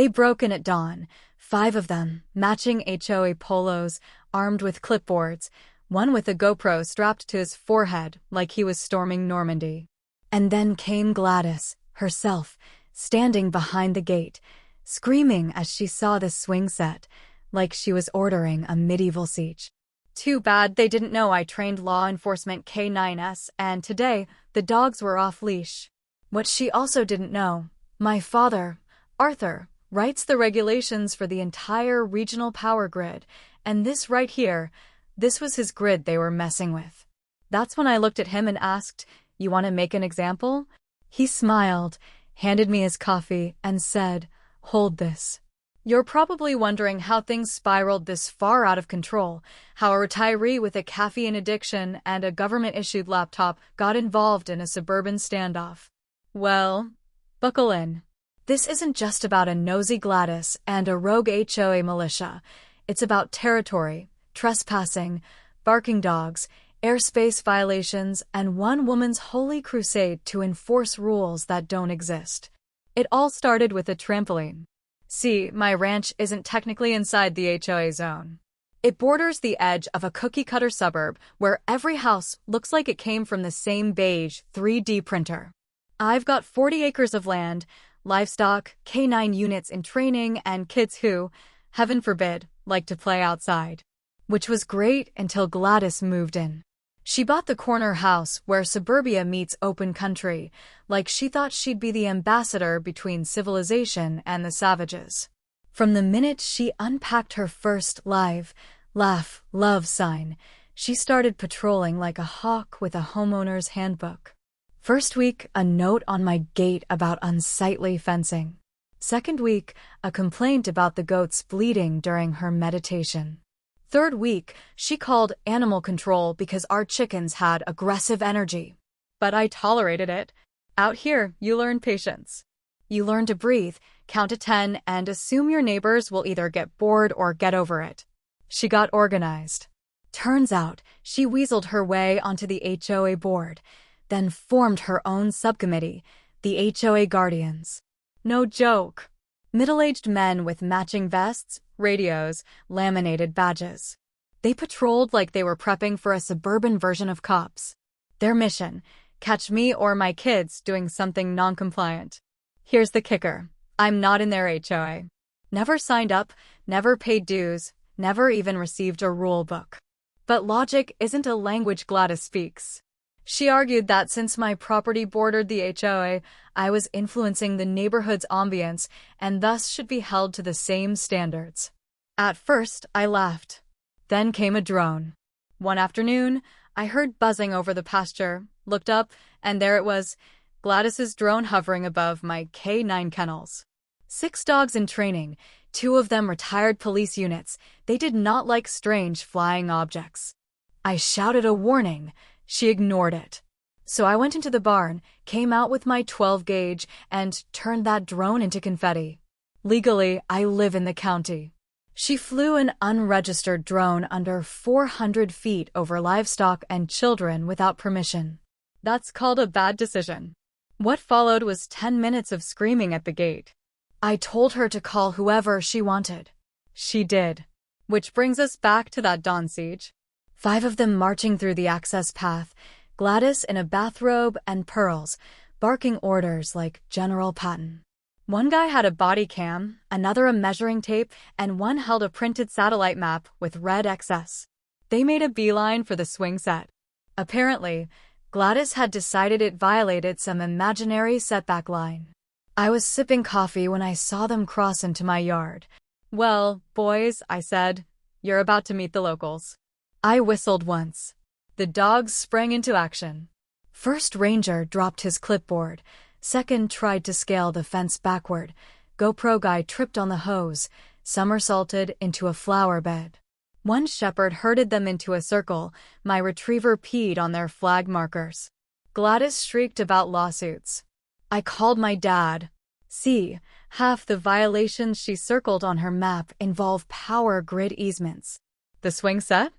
They broke in at dawn, 5 of them, matching HOA polos, armed with clipboards, one with a GoPro strapped to his forehead like he was storming Normandy. And then came Gladys, herself, standing behind the gate, screaming as she saw the swing set, like she was ordering a medieval siege. Too bad they didn't know I trained law enforcement K9s, and today, the dogs were off-leash. What she also didn't know, my father, Arthur, writes the regulations for the entire regional power grid, and this right here, this was his grid they were messing with. That's when I looked at him and asked, "You want to make an example?" He smiled, handed me his coffee, and said, "Hold this." You're probably wondering how things spiraled this far out of control, how a retiree with a caffeine addiction and a government-issued laptop got involved in a suburban standoff. Well, buckle in. This isn't just about a nosy Gladys and a rogue HOA militia. It's about territory, trespassing, barking dogs, airspace violations, and one woman's holy crusade to enforce rules that don't exist. It all started with a trampoline. See, my ranch isn't technically inside the HOA zone. It borders the edge of a cookie-cutter suburb where every house looks like it came from the same beige 3D printer. I've got 40 acres of land, livestock, K9 units in training, and kids who, heaven forbid, like to play outside. Which was great until Gladys moved in. She bought the corner house where suburbia meets open country, like she thought she'd be the ambassador between civilization and the savages. From the minute she unpacked her first live, laugh, love sign, she started patrolling like a hawk with a homeowner's handbook. First week, a note on my gate about unsightly fencing. Second week, a complaint about the goats bleeding during her meditation. Third week, she called animal control because our chickens had aggressive energy. But I tolerated it. Out here, you learn patience. You learn to breathe, count to 10, and assume your neighbors will either get bored or get over it. She got organized. Turns out, she weaseled her way onto the HOA board, then formed her own subcommittee, the HOA Guardians. No joke. Middle-aged men with matching vests, radios, laminated badges. They patrolled like they were prepping for a suburban version of cops. Their mission, catch me or my kids doing something non-compliant. Here's the kicker. I'm not in their HOA. Never signed up, never paid dues, never even received a rule book. But logic isn't a language Gladys speaks. She argued that since my property bordered the HOA, I was influencing the neighborhood's ambience and thus should be held to the same standards. At first, I laughed. Then came a drone. One afternoon, I heard buzzing over the pasture, looked up, and there it was, Gladys's drone hovering above my K9 kennels. 6 dogs in training, 2 of them retired police units. They did not like strange flying objects. I shouted a warning. She ignored it. So I went into the barn, came out with my 12-gauge, and turned that drone into confetti. Legally, I live in the county. She flew an unregistered drone under 400 feet over livestock and children without permission. That's called a bad decision. What followed was 10 minutes of screaming at the gate. I told her to call whoever she wanted. She did. Which brings us back to that dawn siege. 5 of them marching through the access path, Gladys in a bathrobe and pearls, barking orders like General Patton. One guy had a body cam, another a measuring tape, and one held a printed satellite map with red XS. They made a beeline for the swing set. Apparently, Gladys had decided it violated some imaginary setback line. I was sipping coffee when I saw them cross into my yard. "Well, boys," I said, "you're about to meet the locals." I whistled once. The dogs sprang into action. First ranger dropped his clipboard. Second tried to scale the fence backward. GoPro guy tripped on the hose, somersaulted into a flower bed. One shepherd herded them into a circle. My retriever peed on their flag markers. Gladys shrieked about lawsuits. I called my dad. See, half the violations she circled on her map involve power grid easements. The swing set?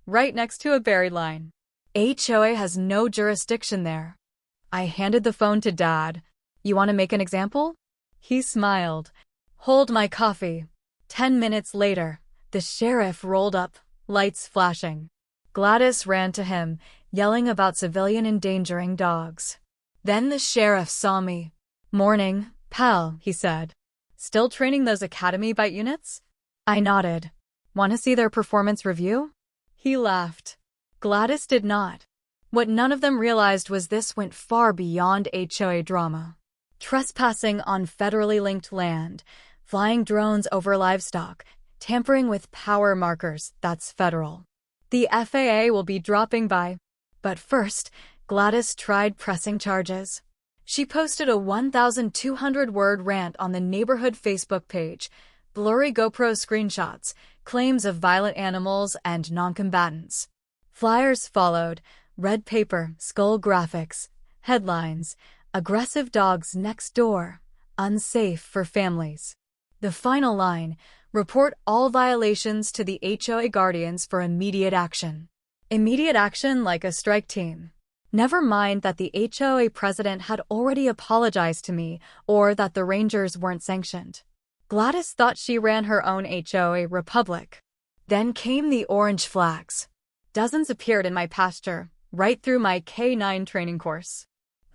Right next to a buried line. HOA has no jurisdiction there. I handed the phone to Dad. "You want to make an example?" He smiled. Hold my coffee. 10 minutes later, the sheriff rolled up, lights flashing. Gladys ran to him, yelling about civilian endangering dogs. Then the sheriff saw me. "Morning, pal," he said. "Still training those academy bite units?" I nodded. "Want to see their performance review?" He laughed. Gladys did not. What none of them realized was this went far beyond HOA drama. Trespassing on federally linked land, flying drones over livestock, tampering with power markers, that's federal. The FAA will be dropping by. But first, Gladys tried pressing charges. She posted a 1,200-word rant on the neighborhood Facebook page, blurry GoPro screenshots, claims of violent animals and noncombatants. Flyers followed, red paper, skull graphics, headlines, aggressive dogs next door, unsafe for families. The final line, report all violations to the HOA guardians for immediate action. Immediate action like a strike team. Never mind that the HOA president had already apologized to me or that the rangers weren't sanctioned. Gladys thought she ran her own HOA republic. Then came the orange flags. Dozens appeared in my pasture, right through my K-9 training course.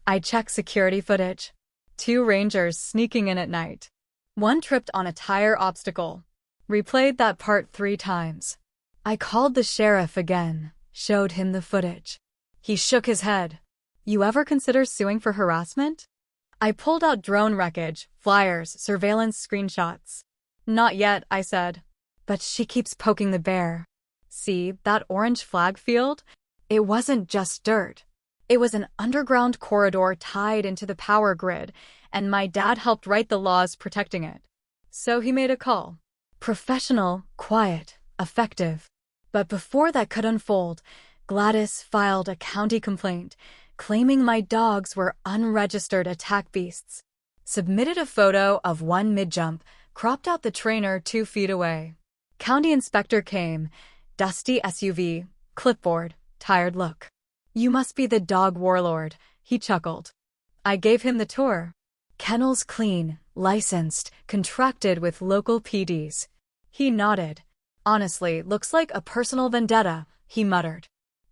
I checked security footage. 2 rangers sneaking in at night. 1 tripped on a tire obstacle. Replayed that part 3 times. I called the sheriff again, showed him the footage. He shook his head. "You ever consider suing for harassment?" I pulled out drone wreckage, flyers, surveillance screenshots. "Not yet," I said. "But she keeps poking the bear. See, that orange flag field? It wasn't just dirt. It was an underground corridor tied into the power grid, and my dad helped write the laws protecting it. So he made a call. Professional, quiet, effective. But before that could unfold, Gladys filed a county complaint, claiming my dogs were unregistered attack beasts. Submitted a photo of 1 mid-jump, cropped out the trainer 2 feet away. County inspector came, dusty SUV, clipboard, tired look. "You must be the dog warlord," he chuckled. I gave him the tour. Kennels clean, licensed, contracted with local PDs. He nodded. "Honestly, looks like a personal vendetta," he muttered.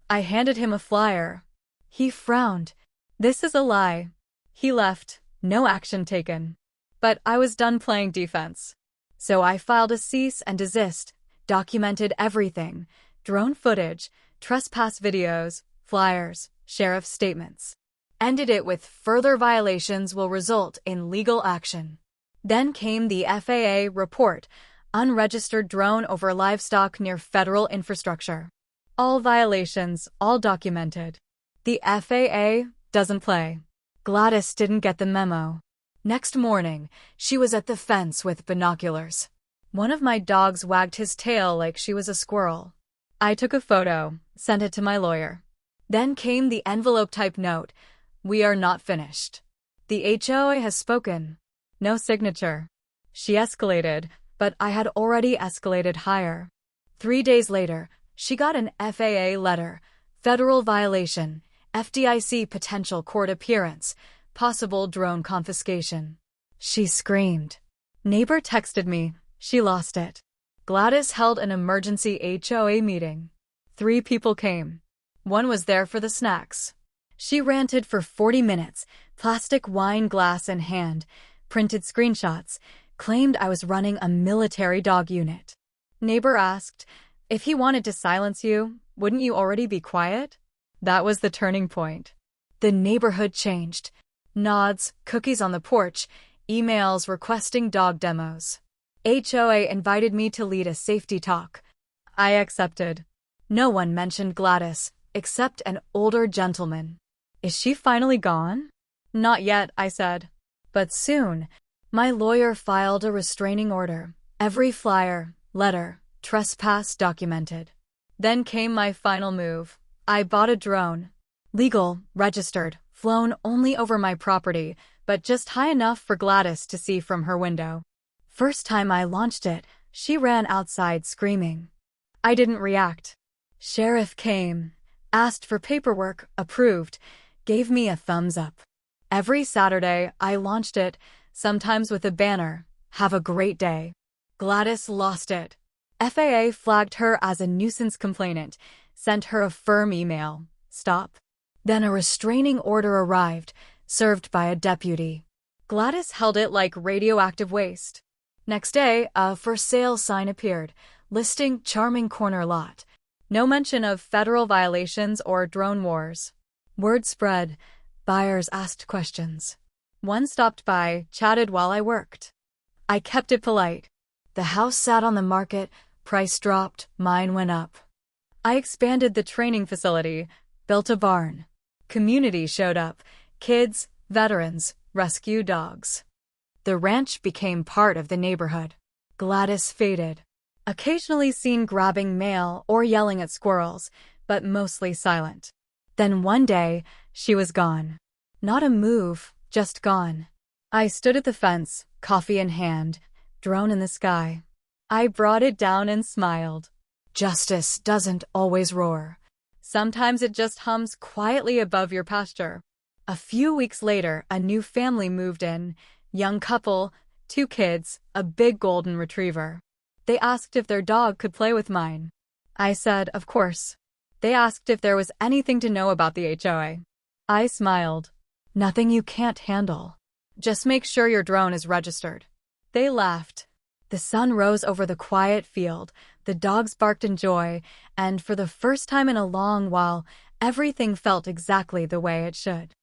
I handed him a flyer. He frowned. "This is a lie." He left, no action taken. But I was done playing defense. So I filed a cease and desist, documented everything, drone footage, trespass videos, flyers, sheriff's statements. Ended it with further violations will result in legal action. Then came the FAA report, unregistered drone over livestock near federal infrastructure. All violations, all documented. The FAA doesn't play. Gladys didn't get the memo. Next morning, she was at the fence with binoculars. One of my dogs wagged his tail like she was a squirrel. I took a photo, sent it to my lawyer. Then came the envelope-type note, "We are not finished. The HOA has spoken." No signature. She escalated, but I had already escalated higher. 3 days later, she got an FAA letter, federal violation, FDIC potential court appearance, possible drone confiscation. She screamed. Neighbor texted me, she lost it. Gladys held an emergency HOA meeting. 3 people came. 1 was there for the snacks. She ranted for 40 minutes, plastic wine glass in hand, printed screenshots, claimed I was running a military dog unit. Neighbor asked, "If he wanted to silence you, wouldn't you already be quiet?" That was the turning point. The neighborhood changed. Nods, cookies on the porch, emails requesting dog demos. HOA invited me to lead a safety talk. I accepted. No one mentioned Gladys, except an older gentleman. "Is she finally gone?" "Not yet," I said. But soon. My lawyer filed a restraining order. Every flyer, letter, trespass documented. Then came my final move. I bought a drone. Legal, registered, flown only over my property, but just high enough for Gladys to see from her window. First time I launched it, she ran outside screaming. I didn't react. Sheriff came, asked for paperwork, approved, gave me a thumbs up. Every Saturday, I launched it, sometimes with a banner, Have a great day. Gladys lost it. FAA flagged her as a nuisance complainant, sent her a firm email. Stop. Then a restraining order arrived, served by a deputy. Gladys held it like radioactive waste. Next day, a for sale sign appeared, listing charming corner lot. No mention of federal violations or drone wars. Word spread. Buyers asked questions. One stopped by, chatted while I worked. I kept it polite. The house sat on the market, price dropped, mine went up. I expanded the training facility, built a barn. Community showed up, kids, veterans, rescue dogs. The ranch became part of the neighborhood. Gladys faded. Occasionally seen grabbing mail or yelling at squirrels, but mostly silent. Then one day, she was gone. Not a move, just gone. I stood at the fence, coffee in hand, drone in the sky. I brought it down and smiled. Justice doesn't always roar. Sometimes it just hums quietly above your pasture. A few weeks later, a new family moved in. Young couple, 2 kids, a big golden retriever. They asked if their dog could play with mine. I said, of course. They asked if there was anything to know about the HOA. I smiled. Nothing you can't handle. Just make sure your drone is registered. They laughed. The sun rose over the quiet field, the dogs barked in joy, and for the first time in a long while, everything felt exactly the way it should.